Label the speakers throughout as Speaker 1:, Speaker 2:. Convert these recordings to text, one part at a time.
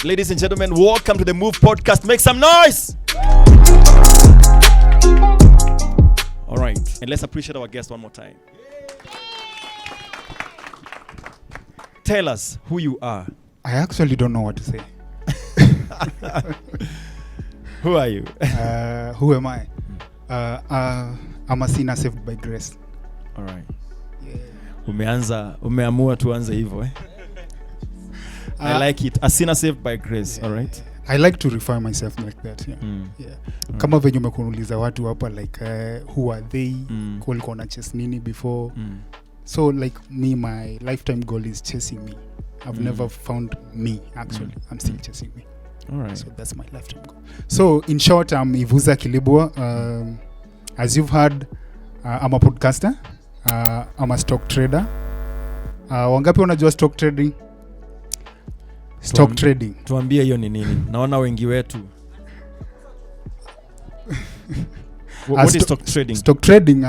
Speaker 1: Ladies and gentlemen, welcome to the Move Podcast. Make some noise! All right, and let's appreciate our guest one more time. Tell us who you are.
Speaker 2: I actually don't know what to say.
Speaker 1: Who are you?
Speaker 2: Who am I? I'm a sinner saved by grace.
Speaker 1: All right.
Speaker 2: Yeah.
Speaker 1: Umeamua tuanze hivyo, eh? I like it. A sinner saved by grace,
Speaker 2: yeah.
Speaker 1: All right?
Speaker 2: I like to refer myself like that, yeah. Yeah. Kama venye umekuuliza watu hapa like who are they? Kulikuwa na chase nini before? So like me, my lifetime goal is chasing me. I've never found me actually. I'm still chasing me.
Speaker 1: All right.
Speaker 2: So that's my lifetime goal. So in short, I'm Ivuza Kilibwa. As you've heard, I'm a podcaster. I'm a stock trader. Wangapi wanajua stock trading? Stock trading.
Speaker 1: Tuambie hiyo ni nini? Naona wengi wetu. What is stock trading?
Speaker 2: Stock trading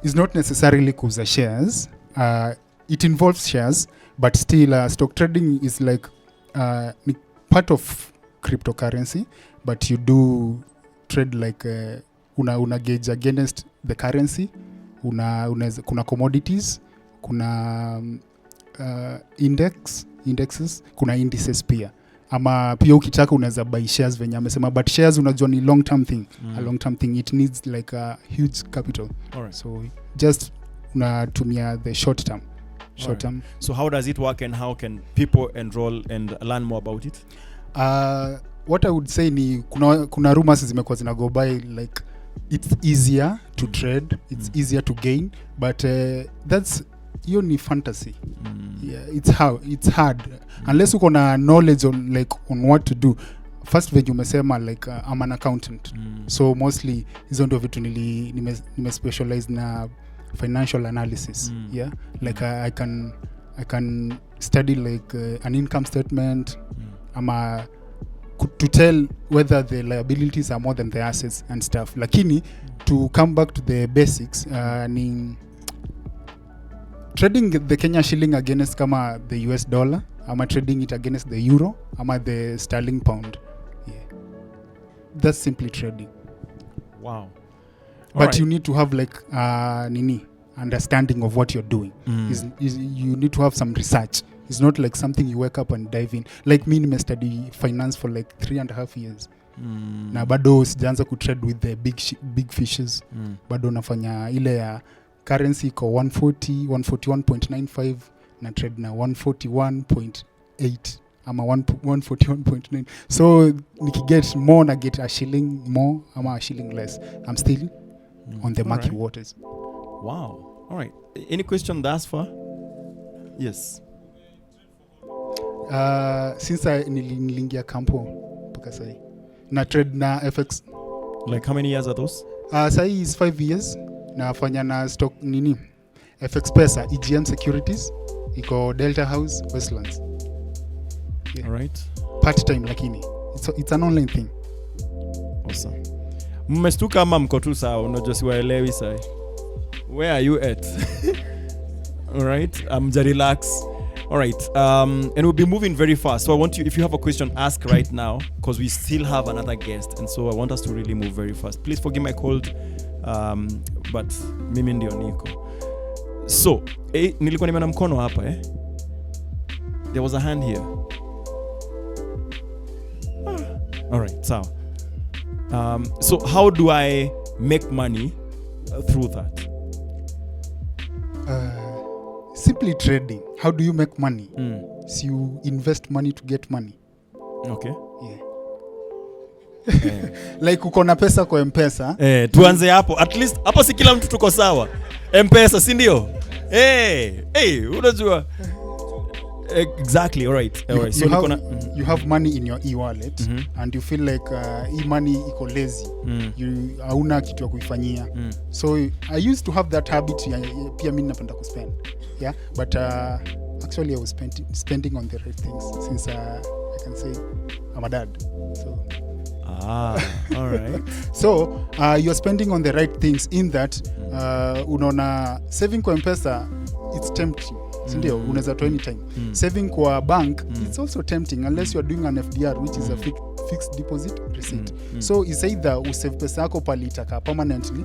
Speaker 2: is not necessarily kuuza shares. It involves shares, but still stock trading is like part of cryptocurrency, but you do trade like una gauge against the currency. Kuna commodities, kuna indexes, kuna indices pia. Ama pia ukitaka unaweza buy shares venye amesema, but shares unajua ni long term thing. A long term thing, it needs like a huge capital.
Speaker 1: Alright.
Speaker 2: So just unatumia the short term.
Speaker 1: So how does it work and how can people enroll and learn more about it?
Speaker 2: What I would say ni kuna rumors zimekuwa zina go by like it's easier to trade, it's easier to gain, but that's hiyo ni fantasy. Yeah, it's hard unless uko na knowledge on what to do. First venye umesema like I'm an accountant, so mostly hizo ndio vitu nime specialize na financial analysis. Yeah, like I can study like an income statement, to tell whether the liabilities are more than the assets and stuff. Lakini to come back to the basics, ni trading the Kenya shilling against kama the US dollar, ama trading it against the euro, ama the sterling pound. Yeah, that's simply trading.
Speaker 1: Wow.
Speaker 2: But right. You need to have like understanding of what you're doing. You need to have some research. It's not like something you wake up and dive in. Like me, I study finance for like 3.5 years. Na bado sijaanza kutrade with the big fishes. Bado nafanya ile ya currency iko 141.95 na trade na 141.8 ama 141.9. So nikiget more na get a shilling more ama a shilling less, I'm still on the murky waters.
Speaker 1: Wow. All right. Any question thus far? Yes.
Speaker 2: Since nilingia kampo mpaka sahi na trade na FX.
Speaker 1: Like how many years are those?
Speaker 2: Sahi is 5 years. Nafanya na stock nini? FX Pesa, EGM Securities, iko Delta House, Westlands. Yeah.
Speaker 1: All right.
Speaker 2: Part time lakini. It's an online thing.
Speaker 1: Awesome. Mmestuka ama mko tu sawa, unajua siwaelewi sahi. Where are you at? All right. Just relax. All right. And we'll be moving very fast. So I want you, if you have a question, ask right now, because we still have another guest. And so I want us to really move very fast. Please forgive my cold, but mimi ndio niko. So, nilikuwa nimeona mkono hapa, eh? There was a hand here. All right. So how do I make money through that?
Speaker 2: Simply trading. How do you make money? So you invest money to get money.
Speaker 1: Okay.
Speaker 2: Yeah. Like uko na pesa kwa M-Pesa.
Speaker 1: Tuanze hapo. At least hapo si kila mtu tuko sawa. M-Pesa, si ndio? Unajua. Exactly. All right. So
Speaker 2: you have money in your e-wallet and you feel like e-money iko lazy. You hauna kitu ya kuifanyia. So I used to have that habit, pia mimi napenda kuspend. Yeah, but actually I was spending on the right things since I can say I'm a dad. So
Speaker 1: all right.
Speaker 2: So you're spending on the right things in that unaona saving kwa M-Pesa, it's tempting. sindio unaweza toa anytime saving kwa bank it's also tempting unless you are doing an FDR which is a fixed deposit receipt so is either usave pesa yako pali itaka permanently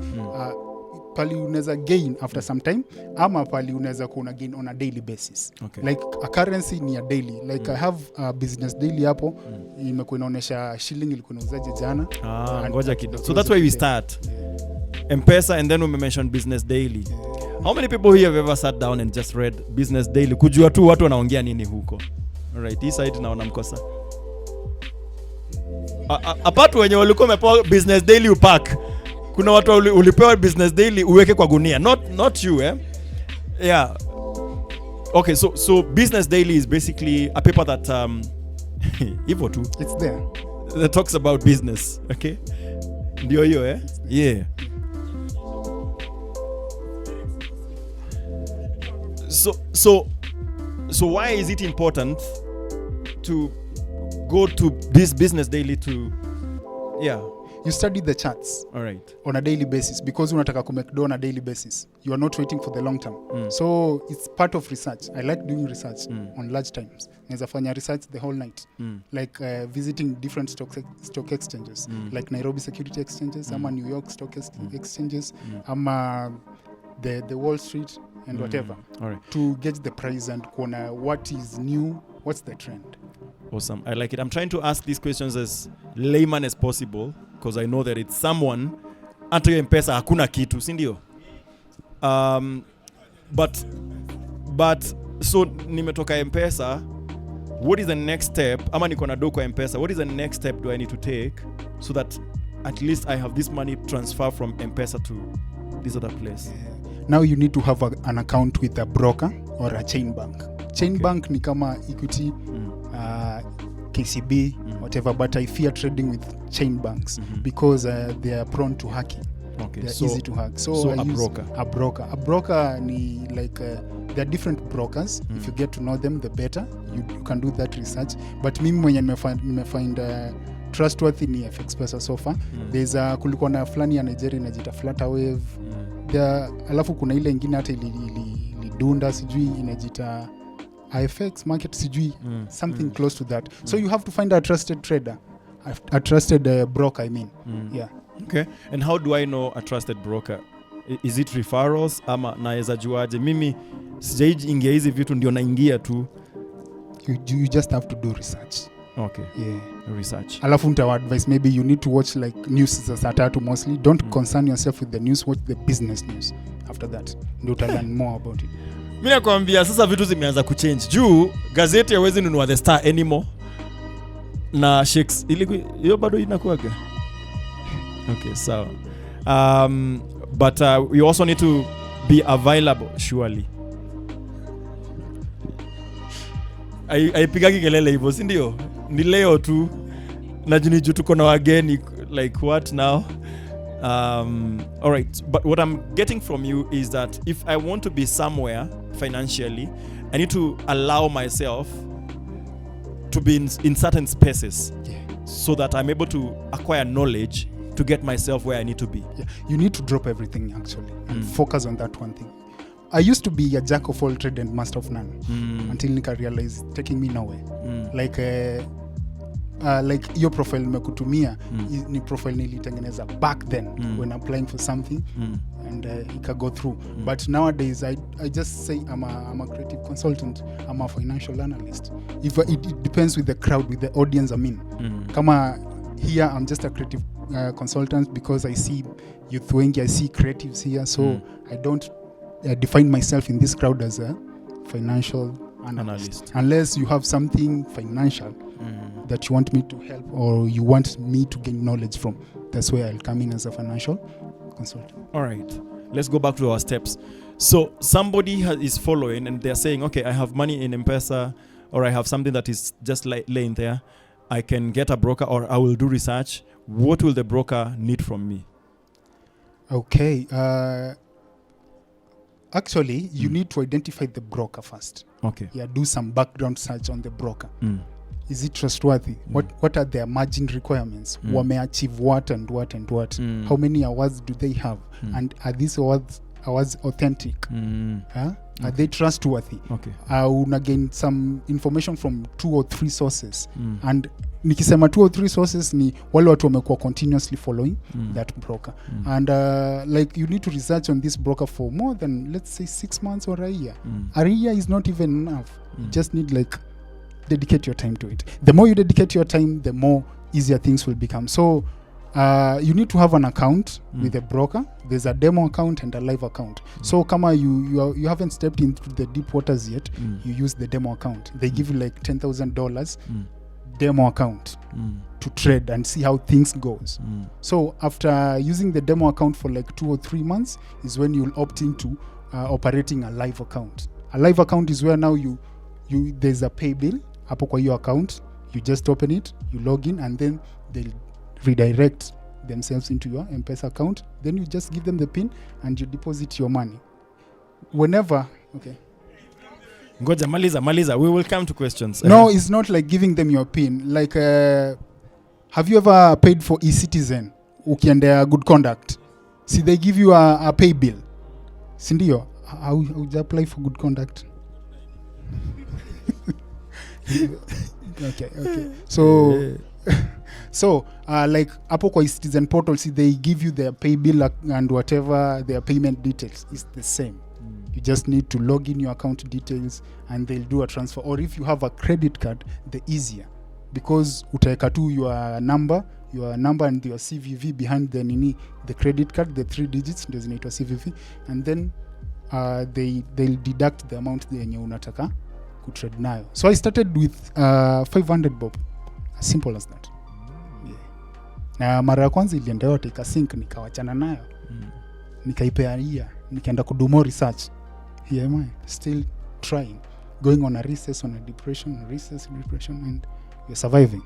Speaker 2: pali unaweza gain after some time ama pali unaweza kuona gain on a daily basis like a currency ni a daily like I have a business daily hapo imekuwa inaonyesha shilling ilikuwa inauzaje jana
Speaker 1: ngoja kidogo so that's why we start M-Pesa and then we mention business daily how many people here have ever sat down and just read business daily kujua tu watu wanaongea nini huko alright hii side naona mkosa apart wenye walikuwa wamepewa business daily upack kuna watu ulipewa business daily uweke kwa gunia not you yeah okay so business daily is basically a paper that hivyo tu
Speaker 2: it's there
Speaker 1: that talks about business okay ndio hiyo yeah so why is it important to go to this business daily to
Speaker 2: you study the charts on a daily basis because unataka ku make dough on a daily basis you are not waiting for the long term so it's part of research I like doing research on large times naweza fanya research the whole night like visiting different stock exchanges like Nairobi Security Exchanges ama New York Stock Exchanges ama the Wall Street and whatever to get the price and kuona what is new what's the trend.
Speaker 1: Awesome. I like it. I'm trying to ask these questions as layman as possible because I know that it's someone hata hiyo M-Pesa hakuna kitu, si ndio? But so nimetoka M-Pesa, what is the next step? Ama niko na do kwa M-Pesa. What is the next step do I need to take so that at least I have this money transfer from M-Pesa to this other place?
Speaker 2: Now you need to have an account with a broker or a chain bank. Chain bank ni kama Equity, KCB, whatever, but I fear trading with chain banks because they are prone to hacking. They are easy to hack. So I use a broker. A broker ni like there are different brokers. If you get to know them, the better. You can do that research. But mimi mwenye nimefind trustworthy ni FXPesa so far. There's kulikuwa na fulani ya Nigeria inajita Flutterwave. Alafu kuna ile ingine hata ilidunda sijui inajita IFX market sijui something close to that. So you have to find a trusted trader, a trusted broker I mean. Yeah.
Speaker 1: Okay. And how do I know a trusted broker? Is it referrals ama naweza juaje? Mimi sijaingia hizi vitu ndio naingia tu.
Speaker 2: You just have to do research.
Speaker 1: Okay.
Speaker 2: Yeah.
Speaker 1: Research.
Speaker 2: Alafu nitawa advice maybe you need to watch like news za saa 3 mostly. Don't concern yourself with the news, watch the business news. After that, ndio uta learn more about it.
Speaker 1: Mimi nakwambia sasa vitu zimeanza kuchange. Juu gazeti hawezi nunua The Star anymore. Na Shakes hiyo bado inakuaga. Okay, so but we also need to be available surely. Aipigagi kelele hivyo, si ndio? Ni leo tu na juu tuko na wageni like what now? All right, but what I'm getting from you is that if I want to be somewhere financially, I need to allow myself to be in certain spaces so that I'm able to acquire knowledge to get myself where I need to be.
Speaker 2: Yeah. You need to drop everything actually and focus on that one thing. I used to be a jack of all trades and master of none until Nika realized taking me nowhere. Like your profile nimekutumia ni profile nilitengeneza back then when applying for something and it can go through. But nowadays I just say I'm a creative consultant, I'm a financial analyst. If it depends with the crowd, with the audience I'm in. Kama here I'm just a creative consultant because I see youth wengi, I see creatives here, so I don't define myself in this crowd as a financial analyst. Unless you have something financial that you want me to help or you want me to gain knowledge from. That's where I'll come in as a financial consultant.
Speaker 1: All right. Let's go back to our steps. So somebody is following and they're saying, okay, I have money in M-Pesa or I have something that is just laying there. I can get a broker or I will do research. What will the broker need from me?
Speaker 2: Okay. Actually, you need to identify the broker first.
Speaker 1: Okay.
Speaker 2: Yeah, do some background search on the broker. Is it trustworthy? What are their margin requirements? Wame achieve what and what and what? How many awards do they have? And are these awards was authentic. Are they trustworthy?
Speaker 1: Okay.
Speaker 2: Una gain some information from 2 or 3 sources. And nikisema 2 or 3 sources ni wale watu wamekuwa continuously following that broker. And like you need to research on this broker for more than, let's say, 6 months or a year. A year is not even enough. You just need like dedicate your time to it. The more you dedicate your time, the more easier things will become. So you need to have an account with a broker. There's a demo account and a live account. So kama you haven't stepped into the deep waters yet, you use the demo account. They give you like $10,000 demo account to trade and see how things goes. So after using the demo account for like 2 or 3 months is when you'll opt into operating a live account. A live account is where now you there's a pay bill hapo kwa your account. You just open it, you log in, and then they'll redirect themselves into your M-Pesa account. Then you just give them the PIN and you deposit your money. Whenever, okay.
Speaker 1: Ngoja maliza. We will come to questions.
Speaker 2: No, it's not like giving them your PIN. Like, have you ever paid for eCitizen? Ukiendea good conduct. See, they give you a pay bill. Sindio, how would you apply for good conduct? Okay. So, like hapo kwa eCitizen portal, see, they give you their pay bill and whatever their payment details is the same. You just need to log in your account details and they'll do a transfer. Or if you have a credit card, the easier, because utaweka tu your number and your CVV behind the credit card, the 3 digits ndio zinaitwa CVV, and then they'll deduct the amount yenye unataka kutrade nayo. So I started with 500 bob, as simple as that. Na mara ya kwanza ilienda yote ikasync, nikawachana nayo, nikaipea year, nikaenda kudo more research. Here am I still trying, going on a recess, on a depression, and you're surviving.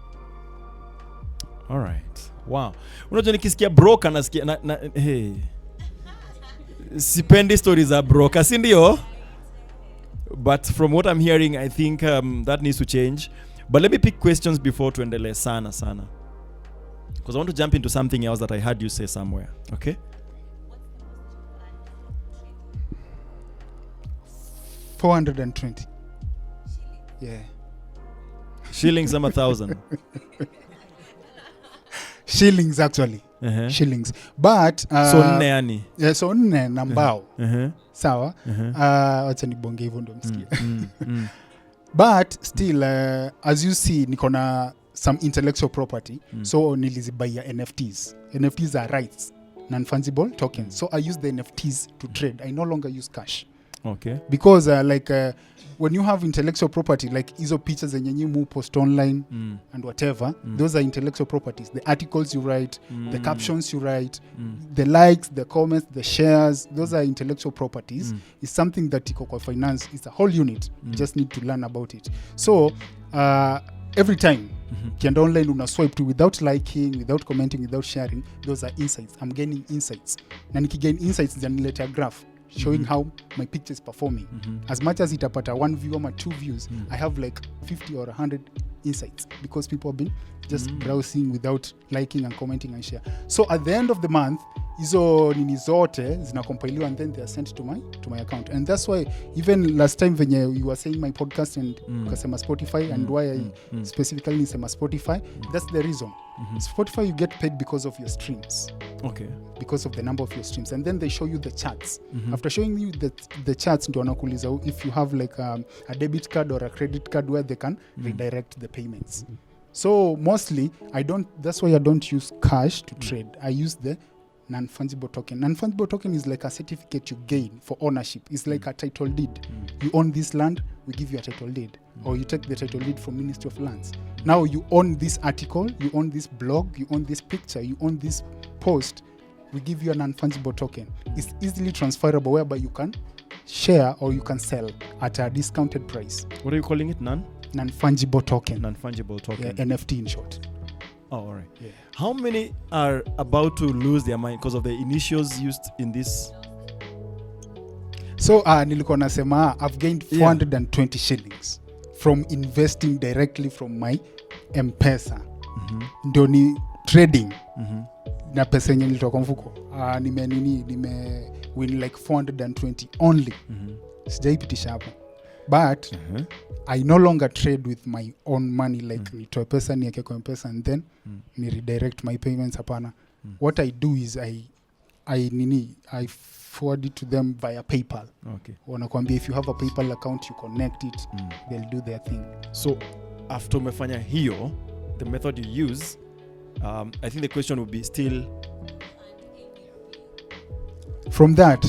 Speaker 1: All right. Wow. Unajua nikisikia broker nasikia hey. Sipendi stories za broker, si ndio? But from what I'm hearing, I think that needs to change. But let me pick questions before tuendelee sana. Because I want to jump into something else that I heard you say somewhere. Okay?
Speaker 2: 420. Yeah.
Speaker 1: Shillings ama 1,000.
Speaker 2: Shillings actually. Shillings. But
Speaker 1: so nne yani.
Speaker 2: Yeah, so nne na mbao. Sawa. Acha nibonge hivyo ndio msikie. But still as you see niko na some intellectual property. So nilizibuy NFTs. NFTs are rights, non-fungible tokens. So I use the NFTs to trade. I no longer use cash.
Speaker 1: Okay.
Speaker 2: Because when you have intellectual property, like hizo pictures zenye nyinyi post online and whatever, those are intellectual properties. The articles you write, the captions you write, the likes, the comments, the shares, those are intellectual properties. It's something that iko kwa finance, it's a whole unit. You just need to learn about it. So every time kienda online una swipe to without liking, without commenting, without sharing, those are insights. I'm gaining insights. Na nikigain insights zanileta a graph showing how my picture is performing. As much as itapata 1 view or 2 views, I have like 50 or 100 insights because people have been just browsing without liking and commenting and share. So at the end of the month, hizo nini zote zinacompiliwa and then they are sent to my account. And that's why even last time when you were saying my podcast and ukasema Spotify and why I specifically nisema Spotify, that's the reason. Spotify, you get paid because of your streams. Okay. Because of the number of your streams. And then they show you the charts. After showing you the charts, ndio wanakuuliza if you have like a debit card or a credit card where they can redirect the payments. So mostly, that's why I don't use cash to trade. I use the non-fungible token. Non-fungible token is like a certificate you gain for ownership. It's like a title deed. You own this land, we give you a title deed. Or you take the title deed from Ministry of Lands. Now you own this article, you own this blog, you own this picture, you own this post. We give you a non-fungible token. It's easily transferable whereby you can share or you can sell at a discounted price.
Speaker 1: What are you calling it?
Speaker 2: Non-fungible token.
Speaker 1: Non-fungible token.
Speaker 2: Yeah, NFT in short.
Speaker 1: Oh, all right.
Speaker 2: Yeah.
Speaker 1: How many are about to lose their mind because of the initials used in this?
Speaker 2: So nilikuwa nasema I've gained 420 shillings from investing directly from my M-Pesa. Ndio ni trading. Na pesa yenye nilitoka mfuko. win like 420 only. Sijaipitisha hapo. But I no longer trade with my own money, like nitoe pesa niweke kwa mpesa and then ni redirect my payments, hapana. What I do is I forward it to them via PayPal.
Speaker 1: Okay.
Speaker 2: Wanakuambia if you have a PayPal account, you connect it, they'll do their thing.
Speaker 1: So after umefanya hiyo, the method you use, I think the question would be still
Speaker 2: from that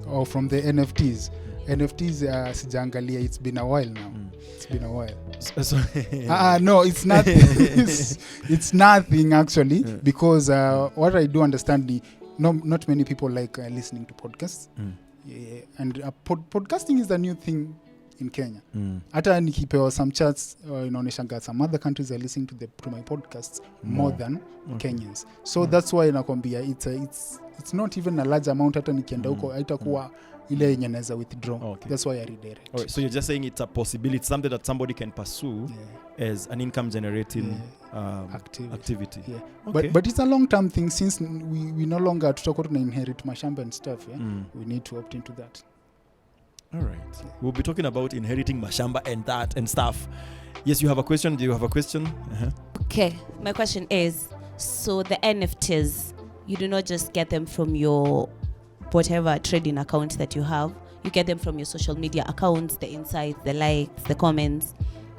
Speaker 2: or from the NFTs sijaangalia. It's been a while now. It's been a while. No, it's not. It's nothing actually, because what I do understand, not many people like listening to podcasts. Yeah, and podcasting is a new thing in Kenya. Hata nikipewa some charts inaoneshanga some other countries are listening to my podcasts more than Kenyans. So that's why nakwambia it's not even a large amount. Hata nikienda huko haitakuwa ile yenye naweza withdraw. That's why I redirect.
Speaker 1: Alright, so you're just saying it's a possibility, something that somebody can pursue as an income generating activity.
Speaker 2: Yeah.
Speaker 1: Okay.
Speaker 2: But it's a long term thing, since we no longer tutakuwa tuna inherit mashamba and stuff. We need to opt into that.
Speaker 1: All right. We'll be talking about inheriting mashamba and that and stuff. Yes, you have a question? Do you have a question?
Speaker 3: Okay. My question is, so the NFTs, you do not just get them from your whatever trading account that you have. You get them from your social media accounts, the insights, the likes, the comments,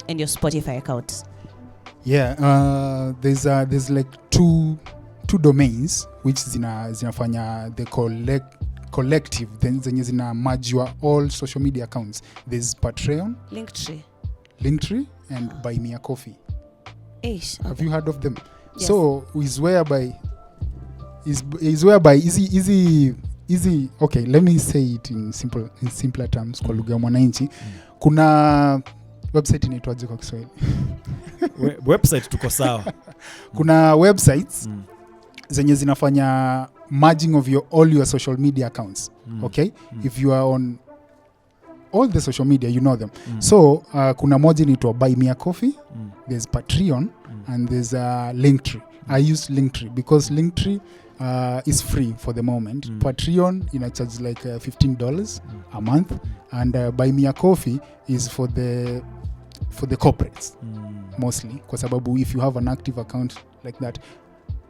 Speaker 3: and your Spotify account.
Speaker 2: Yeah. There's like two domains which zinafanya the collective, then zenye zina merge all social media accounts. There's Patreon, Linktree and Buy Me a Coffee. Have you heard of them?
Speaker 3: Yes.
Speaker 2: So is whereby easy. Okay, let me say it in simpler terms kwa lugha ya mwananchi. Kuna website inaitwaje kwa Kiswahili?
Speaker 1: Website tuko sawa.
Speaker 2: Kuna websites zenye zinafanya merging of all your social media accounts. Okay? If you are on all the social media, you know them. So kuna moja inaitwa Buy Me a Coffee, there's Patreon, and there's Linktree. I use Linktree because Linktree is free for the moment. Patreon charges like $15 a month, and Buy Me a Coffee is for the corporates mostly, kwa sababu if you have an active account like that,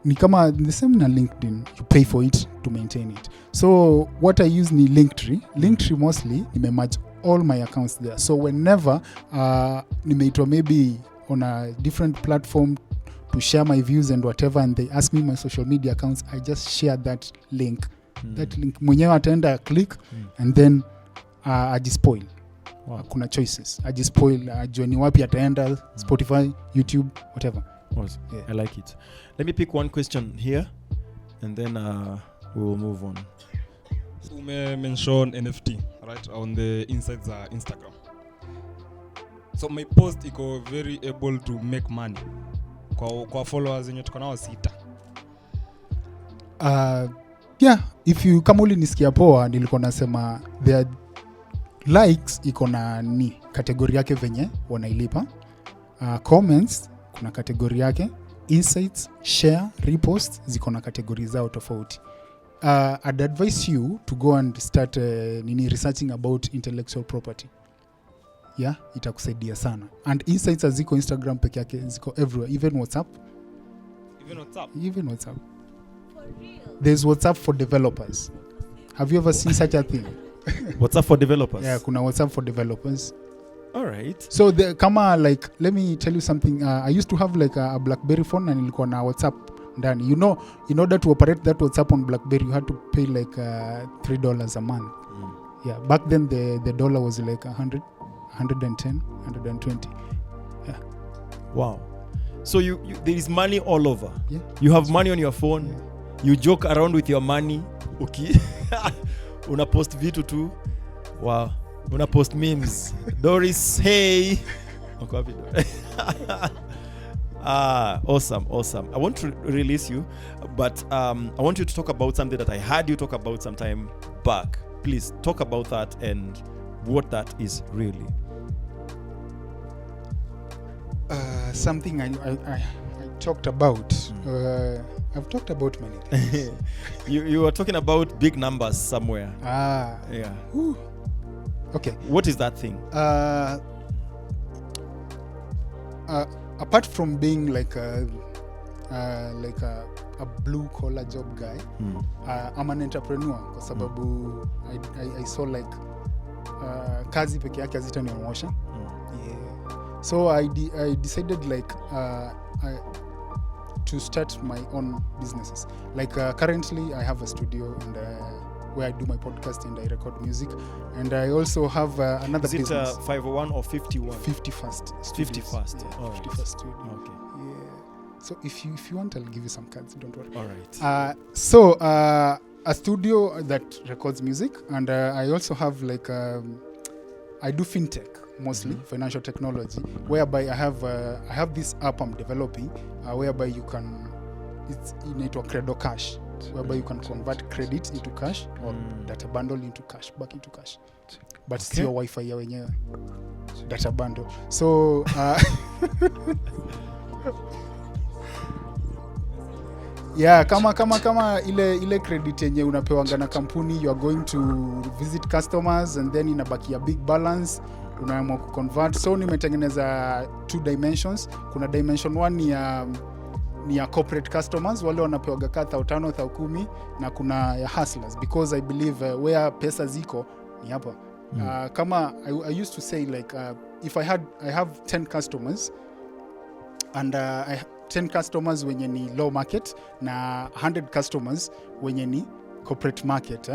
Speaker 2: ni kama the same na LinkedIn, you pay for it to maintain it. So what I use ni Linktree mostly nimemerge all my accounts there. So whenever nimeitwa maybe on a different platform to share my views and whatever, and they ask me my social media accounts, I just share that link. That link mwenyewe ataenda click and then ajispoil. Kuna choices. Ajispoil, ajue ni wapi ataenda, Spotify, YouTube, whatever.
Speaker 1: Awesome. Yeah. I like it. Let me pick one question here and then we'll move on.
Speaker 4: So you mentioned NFT, right, on the insides Instagram. So my post iko very able to make money kwa followers wenye tuko nao 6.
Speaker 2: Yeah, if you kama ulinisikia poa nilikuwa nasema their likes iko na ni kategori yake venye wanailipa. Comments kuna kategori yake, insights, share, repost ziko na kategori zao tofauti. I'd advise you to go and start researching about intellectual property. Yeah, itakusaidia sana. And insights ziko Instagram peke yake, ziko everywhere, even WhatsApp. For real? There's WhatsApp for developers. Have you ever seen such a thing?
Speaker 1: WhatsApp for developers?
Speaker 2: Yeah, kuna WhatsApp for developers.
Speaker 1: All right.
Speaker 2: So kama like, let me tell you something. I used to have like a BlackBerry phone and nilikuwa na WhatsApp ndani. You know, in order to operate that WhatsApp on BlackBerry, you had to pay like $3 a month. Yeah, back then the dollar was like 100, 110, 120. Yeah.
Speaker 1: Wow. So you there is money all over.
Speaker 2: Yeah.
Speaker 1: You have money on your phone. Yeah. You joke around with your money. Okay. Una post vitu tu. Wow. Una post memes. Doris, hey. Awesome. I want to release you, but I want you to talk about something that I heard you talk about some time back. Please talk about that and what that is really.
Speaker 2: Something I talked about I've talked about many things.
Speaker 1: You were talking about big numbers somewhere. Yeah.
Speaker 2: Whew. Okay.
Speaker 1: What is that thing?
Speaker 2: Apart from being like a blue collar job guy, I'm an entrepreneur kwa sababu I saw like kazi peke yake hazitanionyesha. Yeah. So I decided like to start my own businesses. Like currently I have a studio and where I do my podcast and I record music, and I also have another
Speaker 1: business. Is it 501 or 51?
Speaker 2: 51st.
Speaker 1: 51st.
Speaker 2: Yeah,
Speaker 1: oh,
Speaker 2: 51st studio.
Speaker 1: Okay.
Speaker 2: Yeah. So if you want, I'll give you some cards. Don't worry.
Speaker 1: All right.
Speaker 2: So a studio that records music, and I also have like I do fintech mostly, financial technology, whereby I have this app I'm developing, whereby you can, it's inaitwa Credo Cash, whereby you can convert credit into cash or data bundle into cash, back into cash, but sio Wi-Fi ya wenyewe, data bundle. So yeah, kama ile credit yenye unapewanga na kampuni, you are going to visit customers and then inabaki a big balance, unaamua kuconvert. So nimetengeneza 2 dimensions. Kuna dimension 1 ni ya corporate customers, wale wanapewaga ka 5,000 10,000, na kuna ya hustlers, because I believe where pesa ziko ni hapa. Kama I used to say like if I have 10 customers and 10 customers wenye ni low market na 100 customers wenye ni corporate market,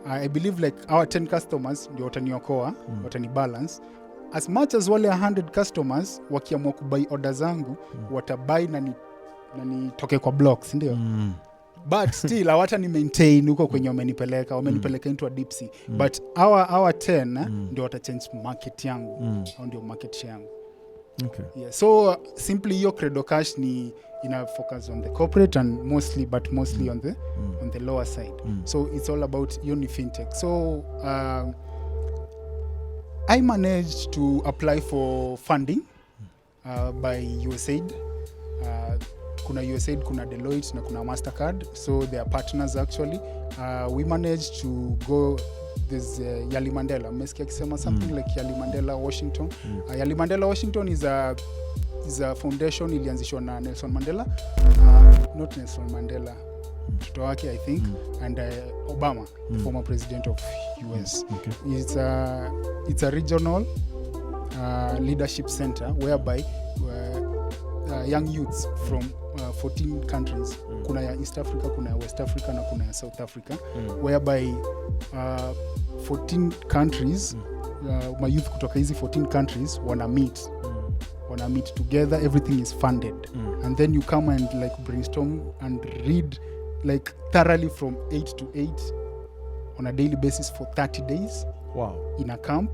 Speaker 2: I believe like our 10 customers ndio wataniokoa, watani balance. As much as wale 100 customers wakiamua kubuy order zangu, watabuy na nitoke kwa blocks, ndio. But still hawata ni maintain huko kwenye wamenipeleka into a deep sea. But our 10 ndio wata change market yangu, au ndio market share yangu.
Speaker 1: Okay.
Speaker 2: Yeah. So simply your Credo Cash ni ina focus on the corporate and mostly on the lower side. So it's all about uni fintech. So I managed to apply for funding by USAID. Kuna USAID, kuna Deloitte na kuna Mastercard. So they are partners actually. We managed to go this Yali Mandela. Mmesikia akisema something like Yali Mandela Washington. Yali Mandela Washington is a foundation ilianzishwa na Nelson Mandela. Not Nelson Mandela, mtoto wake I think, and Obama, former president of US.
Speaker 1: Okay.
Speaker 2: It's a regional leadership center whereby young youths from 14 countries, kuna ya East Africa, kuna ya West Africa na kuna ya South Africa, whereby 14 countries, my youth kutoka hizi 14 countries wana meet together, everything is funded, and then you come and like brainstorm and read like thoroughly from 8 to 8 on a daily basis for 30 days.
Speaker 1: Wow. In
Speaker 2: a camp.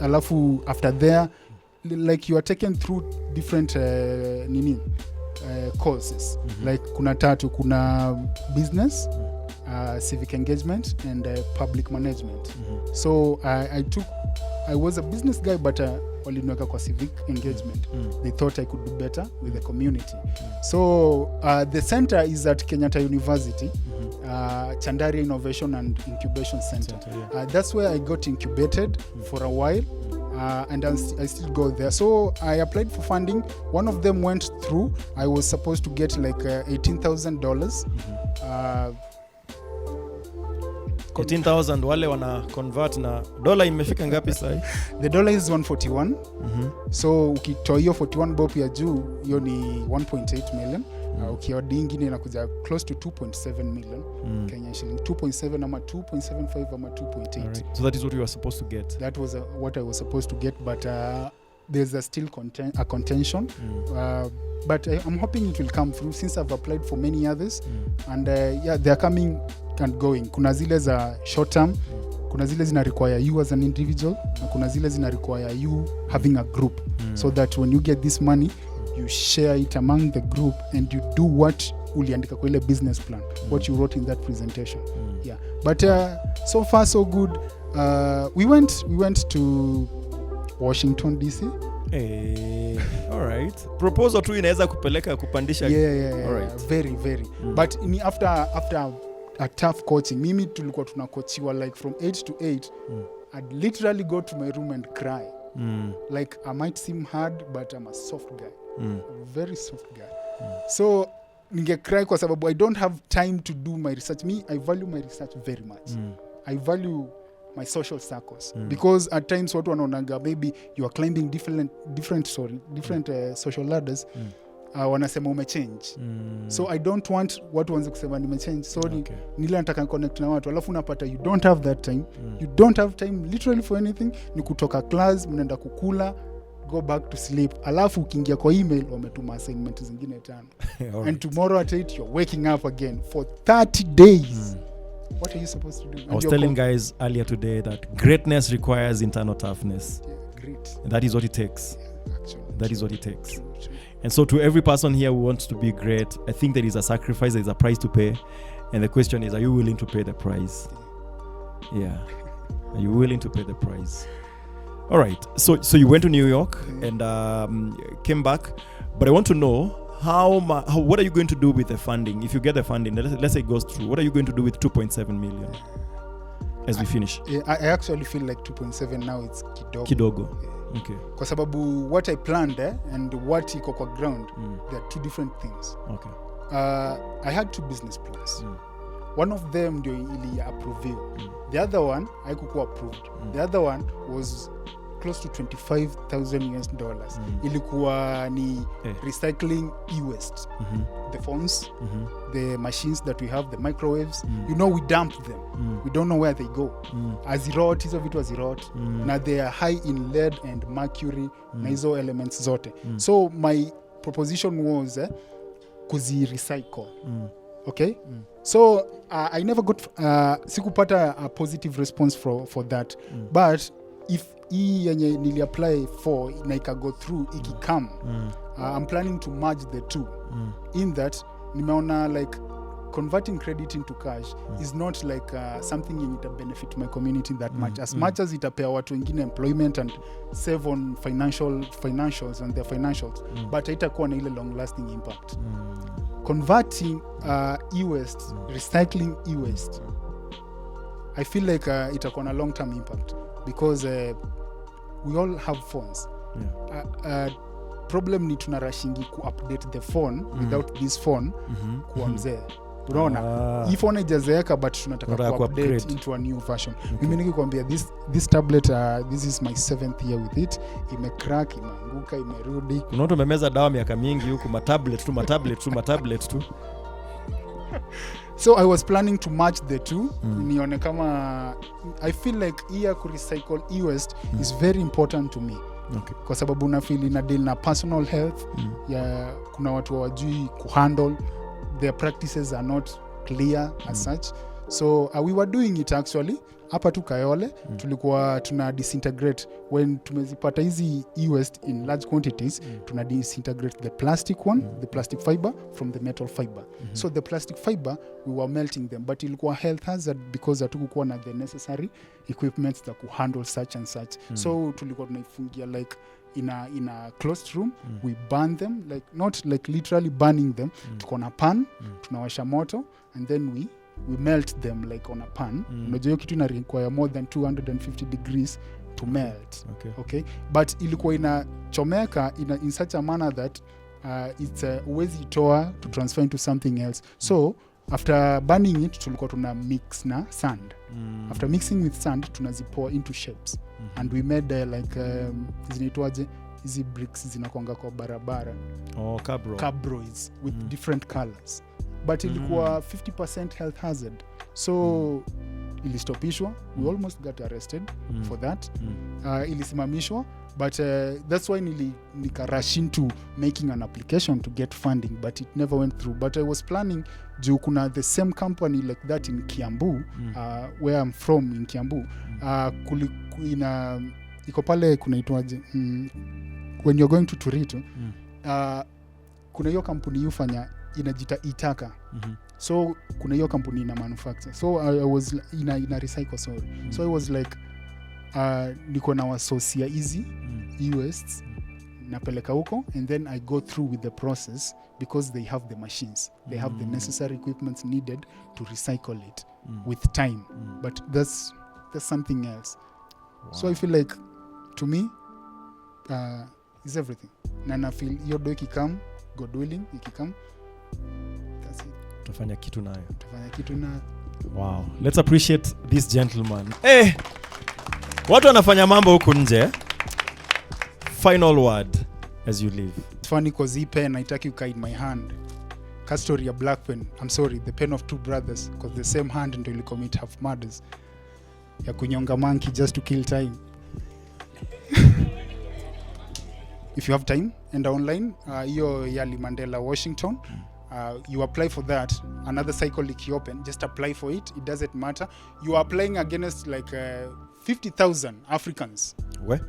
Speaker 2: Alafu after there, like you are taken through different courses. Like kuna 3, kuna business, civic engagement and public management. So I was a business guy, but waliniweka kwa civic engagement. They thought I could do better with the community. So the center is at Kenyatta University, Chandaria Innovation and Incubation Center. That's where I got incubated for a while. And I still go there. So I applied for funding. One of them went through. I was supposed to get like $18,000.
Speaker 1: 18,000 wale wana convert na dola imefika ngapi sasa?
Speaker 2: The dollar is 141. So ukitoa hiyo 41 bob ya juu, hiyo ni 1.8 million. Ukiodi ingine inakuja close to 2.7 million Kenyan shilling. 2.7 ama 2.75 ama 2.8.
Speaker 1: Right. So that is what you were supposed to get.
Speaker 2: That was what I was supposed to get, but there's still a contention. But I'm hoping it will come through since I've applied for many others. And yeah, they are coming and going. Kuna zile za short term, kuna zile zina require you as an individual, na kuna zile zina require you having a group, so that when you get this money, you share it among the group and you do what uliandika kwa ile business plan, what you wrote in that presentation. Yeah, but so far so good. We went to Washington DC
Speaker 1: All right. Proposal tu inaweza kupeleka kupandisha.
Speaker 2: Yeah.
Speaker 1: All right.
Speaker 2: Very. But after a tough coaching, mimi tulikuwa tunakochiwa like from 8 to 8. I'd literally go to my room and cry. Like I might seem hard, but I'm a soft guy. A very soft guy. So ninge cry kwa sababu I don't have time to do my research. Me, I value my research very much. I value my social circles because at times watu wanaonanga maybe you are climbing different social ladders. Wanasema umechange. So I don't want watu waanze kusema nimechange. So nile nataka connect na watu alafu unapata you don't have that time. You don't have time literally for anything. Ni kutoka class mnaenda kukula, go back to sleep. Alafu ukiingia kwa email wametuma assignment zingine 5. And tomorrow at 8 you're waking up again for 30 days. What are you supposed to do?
Speaker 1: I was telling guys earlier today that greatness requires internal toughness.
Speaker 2: Yeah, great.
Speaker 1: And that is what it takes.
Speaker 2: Yeah, actually.
Speaker 1: That is what it takes.
Speaker 2: True.
Speaker 1: And so to every person here who wants to be great, I think there is a sacrifice, there is a price to pay. And the question is, are you willing to pay the price? Yeah. Are you willing to pay the price? All right. So you went to New York and came back. But I want to know what are you going to do with the funding? If you get the funding, let's say it goes through, what are you going to do with 2.7 million as we finish?
Speaker 2: I actually feel like 2.7 now it's
Speaker 1: kidogo.
Speaker 2: Yeah.
Speaker 1: Okay.
Speaker 2: Kwa sababu what I planned and what iko kwa ground, there are two different things.
Speaker 1: Okay.
Speaker 2: I had two business plans. One of them ndio ili approve. The other one haikuwa approved. The other one was close to $25,000. Ilikuwa ni recycling e-waste. The phones, the machines that we have, the microwaves, you know, we dump them. We don't know where they go. Azirot, hizo vitu azirot. Na they are high in lead and mercury, na hizo elements zote. So my proposition was kuzi-recycle. Okay? So I never got sikupata a positive response for that. But if hii yenye nili apply for na ika go through ikikam, I'm planning to merge the two. In that nimeona like converting credit into cash is not like something yenye ita benefit my community that much as much as itapea watu wengine employment and save on financials and their financials, but haitakuwa na ile long lasting impact. Converting e-waste, recycling e-waste, I feel like itakuwa na long term impact because we all have phones. Problem ni tunarashingi ku-update the phone without this phone kuwa mzee. Unaona? Hii phone haijazeeka but tunataka ku-update into a new version. Mimi nikikwambia this tablet, this is my 7th year with it. Imecrack, imeanguka, imerudi.
Speaker 1: Unaona umemeza dawa miaka mingi huku matablet tu.
Speaker 2: So I was planning to match the two. Nione kama I feel like here ku recycle e-waste is very important to me. Okay. Kwa sababu na feel ina deal na personal health. Ya kuna watu hawajui kuhandle, their practices are not clear as such. So we were doing it actually. Hapa tu Kayole tulikuwa tuna disintegrate when tumezipata hizi e-waste in large quantities, tuna disintegrate the plastic one, the plastic fiber from the metal fiber. So the plastic fiber we were melting them, but ilikuwa health hazard because hatukuwa na the necessary equipment that could handle such and such. So tulikuwa tunaifungia like in a closed room. We burn them, like not like literally burning them. Tuko na pan, tunawasha moto and then we melt them like on a pan. Unajua hiyo kitu ina require more than 250 degrees to melt. Okay? But ilikuwa inachomeka in such a manner that it's uwezi itoa to transfer into something else. So after burning it tulikuwa tuna mix na sand. After mixing with sand tunazipoa into shapes. And we made zinaitwaje hizi bricks zinakwanga kwa barabara. Cabroids with different colors. But ilikuwa 50% health hazard. So ilistopishwa. We almost got arrested for that. Ilisimamishwa. But that's why nika rush into making an application to get funding, but it never went through. But I was planning juu kuna the same company like that in Kiambu, where I'm from in Kiambu. Iko pale kunaitwaje, when you're going to Turito, kuna hiyo kampuni yufanya inajita Itaka. So kuna hiyo kampuni ina manufacture. So I was ina recycle, sorry. So I was like niko na wasosia easy e-wastes napeleka huko, and then I go through with the process because they have the machines, they have the necessary equipments needed to recycle it with time. But that's something else. So I feel like, to me, is everything. Na I feel hiyo do ikikam, God willing, ikikam, that's it.
Speaker 1: Tutafanya kitu nayo.
Speaker 2: Wow.
Speaker 1: Let's appreciate this gentleman. Hey! Watu wanafanya mambo huku nje. Final word as you leave.
Speaker 2: It's funny because hii pen naitaki uka in my hand. Ka story ya black pen. I'm sorry, the pen of two brothers, because the same hand ndio ili commit half murders. Ya kunyonga monkey just to kill time. If you have time, enda online, hiyo Yali Mandela Washington. You apply for that. Another cycle open, just apply for it. It doesn't matter. You are applying against like 50,000 Africans.
Speaker 1: Where?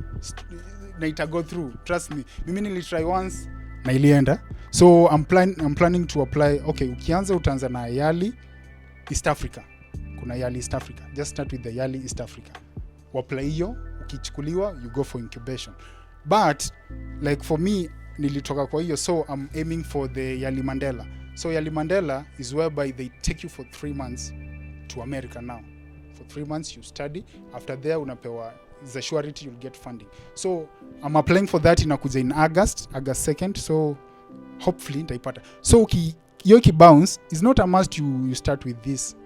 Speaker 2: Na ita go through. Trust me. Mimi nilitry once na ilienda. So I'm planning to apply. Okay, ukianza utaanza na Yali East Africa. Kuna Yali East Africa. Just start with the Yali East Africa. Apply hiyo, ukichukuliwa, you go for incubation. But like for me, nilitoka kwa hiyo, so I'm aiming for the Yali Mandela. So Yali Mandela is whereby they take you for 3 months to America now. For 3 months you study. After there unapewa the surety you'll get funding. So I'm applying for that, inakuja in August 2nd. So hopefully nitaipata. So hiyo bounce is not a must you start with this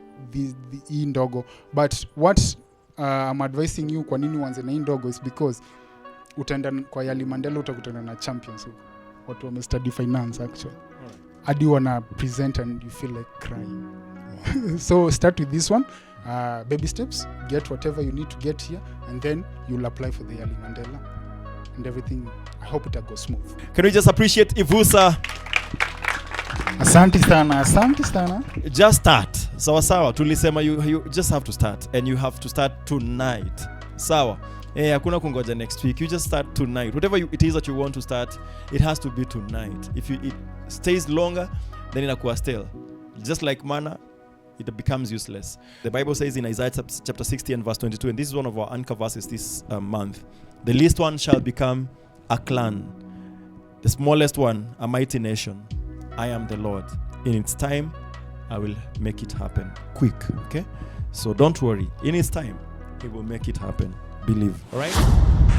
Speaker 2: hii ndogo. But what I'm advising you kwa nini uanze na hii ndogo is because utaenda kwa Yali Mandela utakutana na champions huko. Watu wame study finance actually. Hadi wana present and you feel like crying. So start with this one. Baby steps, get whatever you need to get here, and then you'll apply for the Yali Mandela and everything. I hope it goes smooth.
Speaker 1: Can we just appreciate Ivusa?
Speaker 2: Asante sana.
Speaker 1: Just start. Sawa. Tulisema you just have to start, and you have to start tonight. Sawa. Hakuna kungoja next week. You just start tonight. Whatever it is that you want to start, it has to be tonight. If it stays longer, then inakuwa stale. Just like manna, it becomes useless. The Bible says in Isaiah chapter 60 and verse 22, and this is one of our anchor verses this month, the least one shall become a clan, the smallest one a mighty nation. I am the Lord. In its time, I will make it happen quick. Okay? So don't worry. In its time, He will make it happen. Believe. All right?